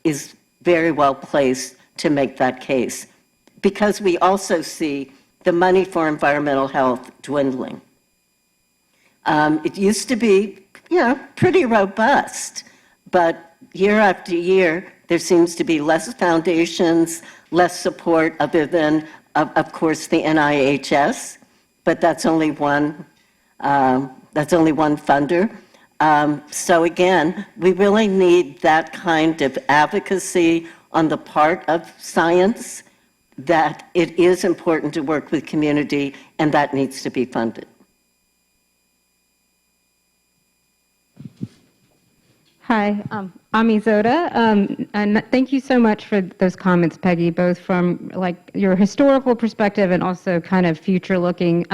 is very well placed to make that case, because we also see the money for environmental health dwindling. It used to be, pretty robust, but year after year, there seems to be less foundations, less support other than, of course, the NIHS, but that's only one funder. So again, we really need that kind of advocacy on the part of science, that it is important to work with community, and that needs to be funded. Hi, Ami Zoda, and thank you so much for those comments, Peggy, both from like your historical perspective and also kind of future looking.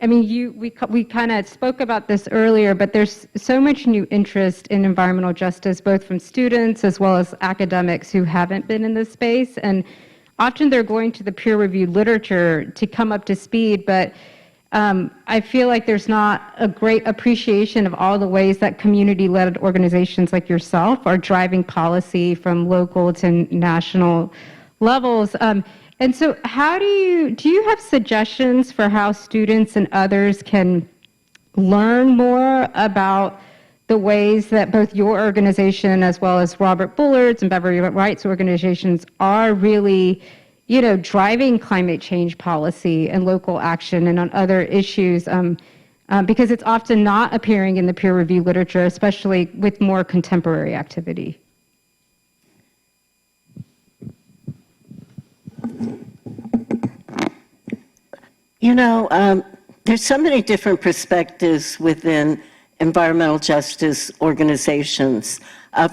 We kind of spoke about this earlier, but there's so much new interest in environmental justice, both from students as well as academics who haven't been in this space, and often they're going to the peer-reviewed literature to come up to speed, but I feel like there's not a great appreciation of all the ways that community-led organizations like yourself are driving policy from local to national levels. And so do you have suggestions for how students and others can learn more about the ways that both your organization as well as Robert Bullard's and Beverly Rights organizations are really driving climate change policy and local action and on other issues, because it's often not appearing in the peer review literature, especially with more contemporary activity? There's so many different perspectives within environmental justice organizations.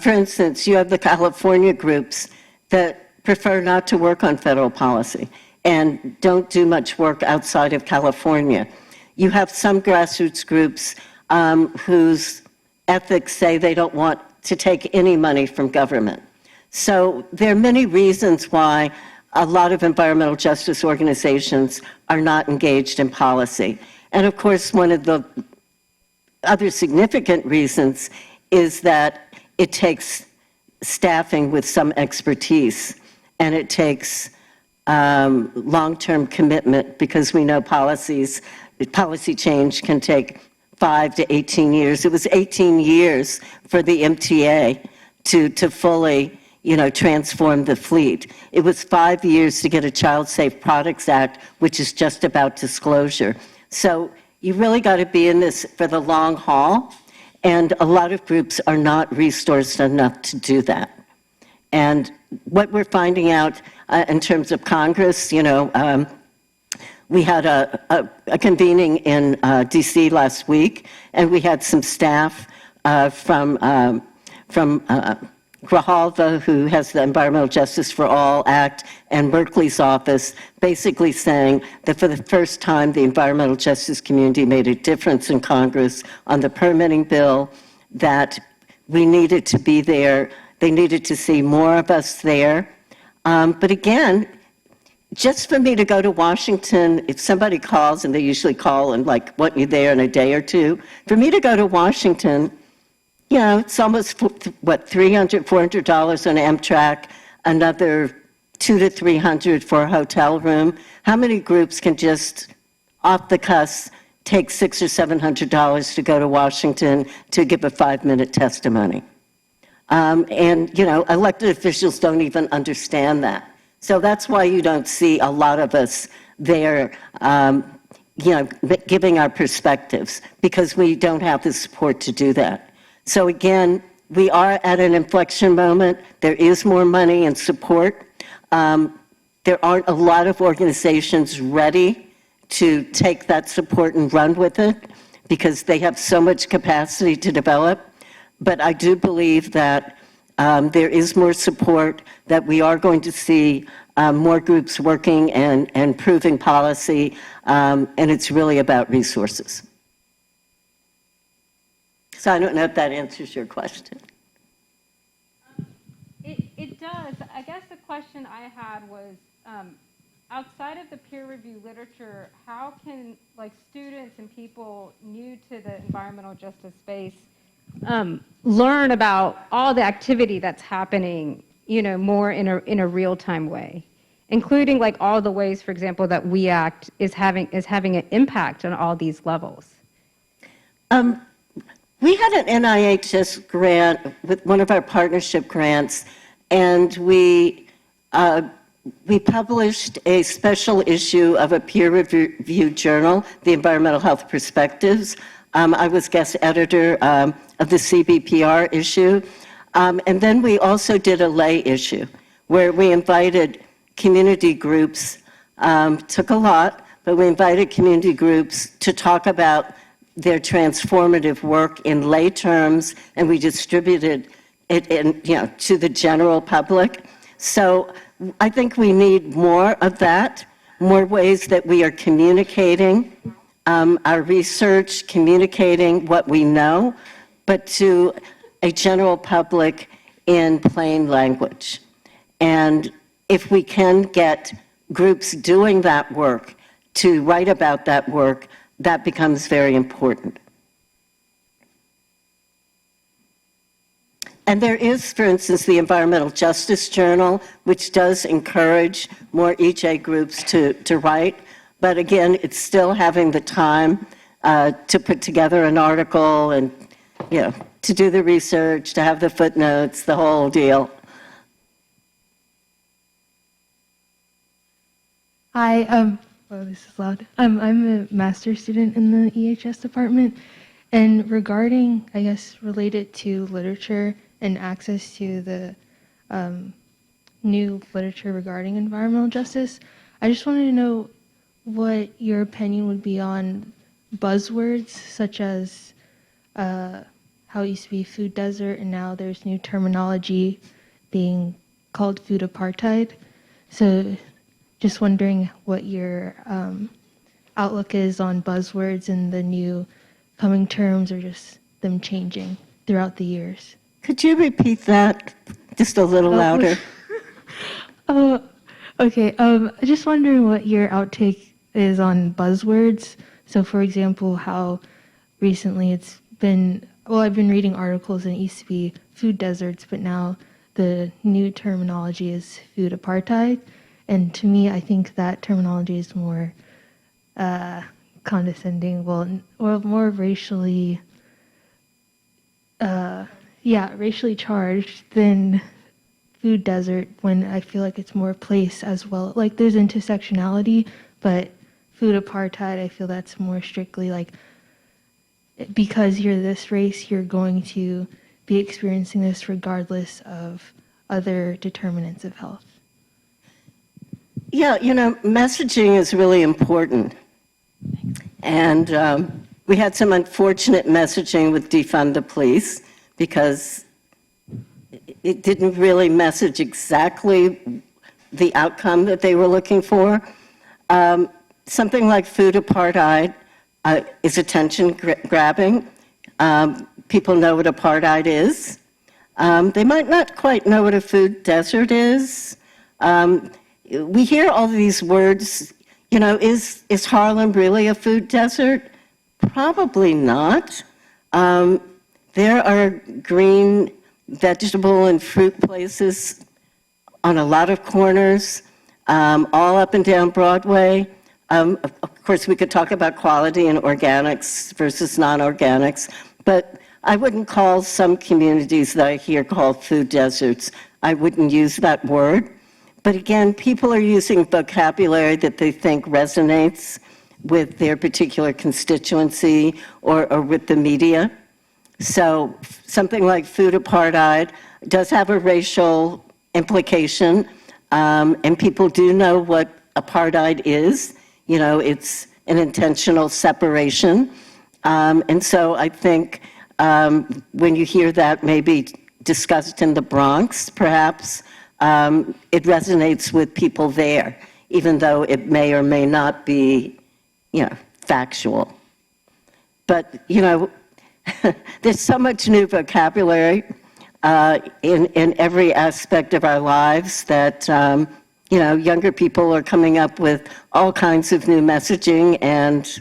For instance, you have the California groups that prefer not to work on federal policy and don't do much work outside of California. You have some grassroots groups whose ethics say they don't want to take any money from government. So there are many reasons why a lot of environmental justice organizations are not engaged in policy. And of course, one of the other significant reasons is that it takes staffing with some expertise, and it takes long-term commitment, because we know policy change can take 5 to 18 years. It was 18 years for the MTA to fully transform the fleet. It was 5 years to get a Child Safe Products Act, which is just about disclosure. So you really got to be in this for the long haul, and a lot of groups are not resourced enough to do that. And what we're finding out in terms of Congress, we had a convening in D.C. last week, and we had some staff from Grijalva, who has the Environmental Justice for All Act, and Berkeley's office, basically saying that for the first time, the environmental justice community made a difference in Congress on the permitting bill, that we needed to be there. They needed to see more of us there. But again, just for me to go to Washington, if somebody calls, and they usually call and like want you there in a day or two, for me to go to Washington, you know, it's almost, what, $300, $400 on Amtrak, another $200 to $300 for a hotel room. How many groups can just, off the cuff, take $600 or $700 to go to Washington to give a 5-minute testimony? And, you know, elected officials don't even understand that. So that's why you don't see a lot of us there, you know, giving our perspectives, because we don't have the support to do that. So again, we are at an inflection moment. There is more money and support. There aren't a lot of organizations ready to take that support and run with it because they have so much capacity to develop. But I do believe that there is more support, that we are going to see more groups working and improving policy, and it's really about resources. So I don't know if that answers your question. It does. I guess the question I had was, outside of the peer review literature, how can like students and people new to the environmental justice space learn about all the activity that's happening, you know, more in a real-time way, including like all the ways, for example, that We Act is having an impact on all these levels? We had an NIHS grant with one of our partnership grants, and we published a special issue of a peer-reviewed journal, the Environmental Health Perspectives. I was guest editor of the CBPR issue. And then we also did a lay issue where we invited community groups, took a lot, but we invited community groups to talk about their transformative work in lay terms, and we distributed it to the general public. So I think we need more of that, more ways that we are communicating our research, communicating what we know, but to a general public in plain language. And if we can get groups doing that work to write about that work, that becomes very important. And there is, for instance, the Environmental Justice Journal, which does encourage more EJ groups to write. But again, it's still having the time to put together an article and, you know, to do the research, to have the footnotes, the whole deal. Hi, well, this is loud. I'm a master's student in the EHS department, and regarding, I guess, related to literature and access to the new literature regarding environmental justice, I just wanted to know what your opinion would be on buzzwords such as how it used to be food desert, and now there's new terminology being called food apartheid. So just wondering what your outlook is on buzzwords and the new coming terms, or just them changing throughout the years. Could you repeat that just a little louder? Oh, okay. Just wondering what your outtake is on buzzwords. So, for example, how recently it's been, well, I've been reading articles and it used to be food deserts, but now the new terminology is food apartheid. And to me, I think that terminology is more condescending, or more racially, racially charged than food desert, when I feel like it's more place as well. Like there's intersectionality, but food apartheid, I feel that's more strictly like, because you're this race, you're going to be experiencing this regardless of other determinants of health. Yeah, you know, messaging is really important. And we had some unfortunate messaging with defund the police because it didn't really message exactly the outcome that they were looking for. Something like food apartheid is attention grabbing. People know what apartheid is. They might not quite know what a food desert is. we hear all these words, you know, is Harlem really a food desert? Probably not. There are green vegetable and fruit places on a lot of corners, all up and down Broadway. Of course, we could talk about quality and organics versus non-organics, but I wouldn't call some communities that I hear called food deserts. I wouldn't use that word. But again, people are using vocabulary that they think resonates with their particular constituency or with the media. So something like food apartheid does have a racial implication, and people do know what apartheid is. You know, it's an intentional separation. And so I think when you hear that maybe discussed in the Bronx, perhaps, it resonates with people there, even though it may or may not be, you know, factual. But, you know, there's so much new vocabulary in every aspect of our lives that, you know, younger people are coming up with all kinds of new messaging, and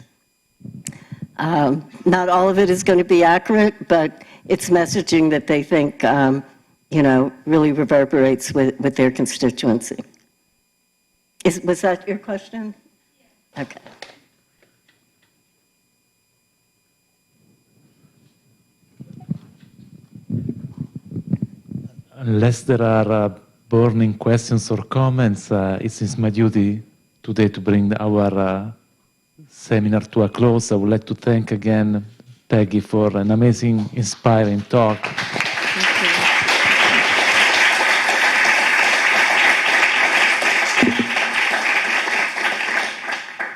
not all of it is going to be accurate, but it's messaging that they think, you know, really reverberates with their constituency. Was that your question? Okay. Unless there are burning questions or comments, it seems my duty today to bring our seminar to a close. I would like to thank again Peggy for an amazing, inspiring talk.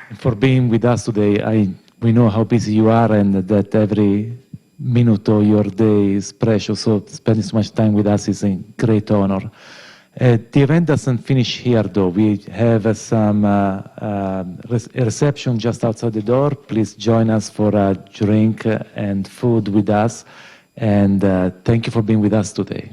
And for being with us today. We know how busy you are and that every minute of your day is precious, so spending so much time with us is a great honor. The event doesn't finish here, though. We have some a reception just outside the door. Please join us for a drink and food with us. And thank you for being with us today.